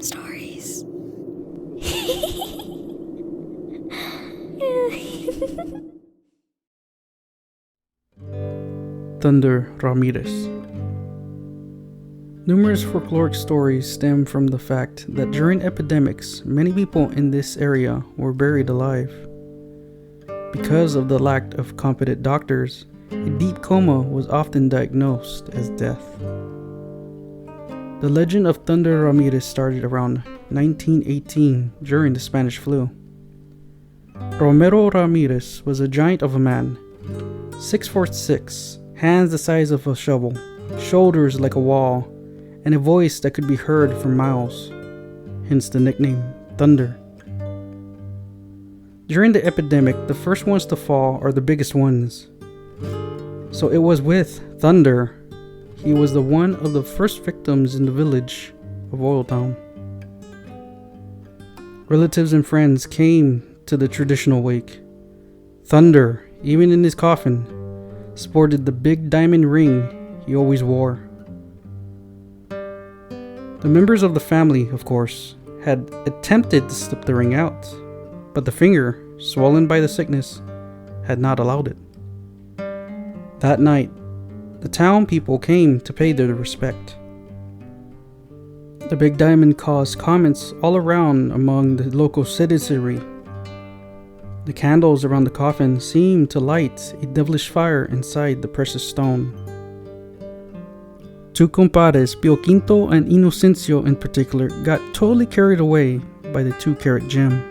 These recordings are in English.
Stories. Thunder Ramirez. Numerous folkloric stories stem from the fact that during epidemics, many people in this area were buried alive. Because of the lack of competent doctors, a deep coma was often diagnosed as death. The legend of Thunder Ramirez started around 1918 during the Spanish flu. Romero Ramirez was a giant of a man, 6'6", hands the size of a shovel, shoulders like a wall, and a voice that could be heard for miles, hence the nickname Thunder. During the epidemic, the first ones to fall are the biggest ones. So it was with Thunder. He was the one of the first victims in the village of Oil Town. Relatives and friends came to the traditional wake. Thunder, even in his coffin, sported the big diamond ring he always wore. The members of the family, of course, had attempted to slip the ring out, but the finger, swollen by the sickness, had not allowed it. That night, the town people came to pay their respect. The big diamond caused comments all around among the local citizenry. The candles around the coffin seemed to light a devilish fire inside the precious stone. Two compadres, Pio Quinto and Inocencio in particular, got totally carried away by the 2-carat gem.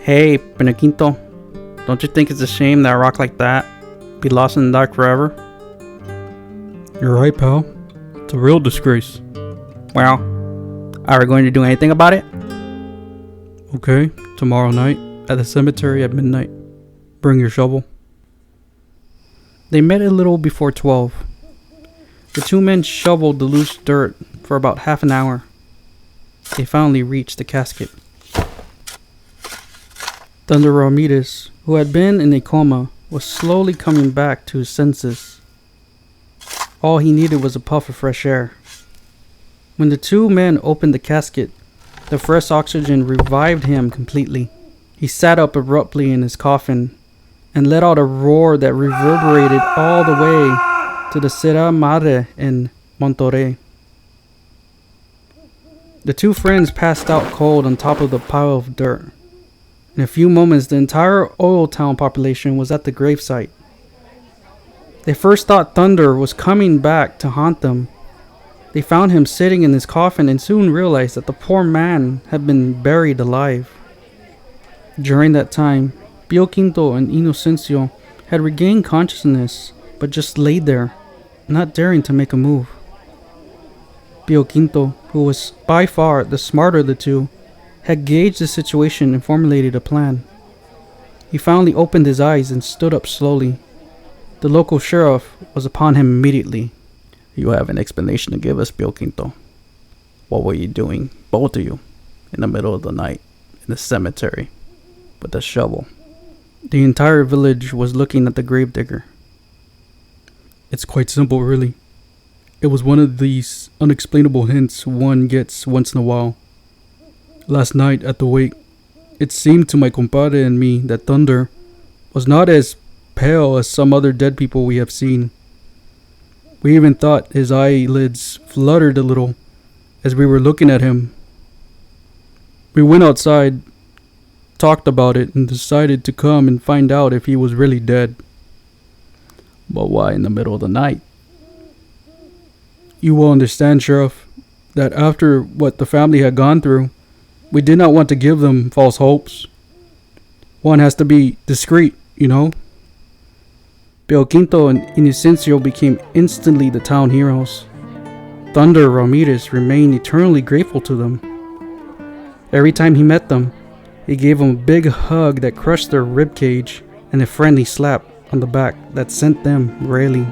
Hey, Pio Quinto, don't you think it's a shame that a rock like that be lost in the dark forever? You're right, pal. It's a real disgrace. Well, are we going to do anything about it? Okay, tomorrow night at the cemetery at midnight. Bring your shovel. They met a little before 12. The two men shoveled the loose dirt for about half an hour. They finally reached the casket. Thunder Ramirez, who had been in a coma, was slowly coming back to his senses. All he needed was a puff of fresh air. When the two men opened the casket, the fresh oxygen revived him completely. He sat up abruptly in his coffin and let out a roar that reverberated all the way to the Sierra Madre in Monterrey. The two friends passed out cold on top of the pile of dirt. In a few moments, the entire Oil Town population was at the gravesite. They first thought Thunder was coming back to haunt them. They found him sitting in his coffin and soon realized that the poor man had been buried alive. During that time, Pio Quinto and Inocencio had regained consciousness, but just laid there, not daring to make a move. Pio Quinto, who was by far the smarter of the two, had gauged the situation and formulated a plan. He finally opened his eyes and stood up slowly. The local sheriff was upon him immediately. You have an explanation to give us, Pio Quinto. What were you doing, both of you, in the middle of the night, in the cemetery, with a shovel? The entire village was looking at the gravedigger. It's quite simple, really. It was one of these unexplainable hints one gets once in a while. Last night at the wake, it seemed to my compadre and me that Thunder was not as pale as some other dead people we have seen. We even thought his eyelids fluttered a little as we were looking at him. We went outside, talked about it, and decided to come and find out if he was really dead. But why in the middle of the night? You will understand, Sheriff, that after what the family had gone through, we did not want to give them false hopes. One has to be discreet, you know. Pio Quinto and Inocencio became instantly the town heroes. Thunder Ramirez remained eternally grateful to them. Every time he met them, he gave them a big hug that crushed their ribcage and a friendly slap on the back that sent them railing.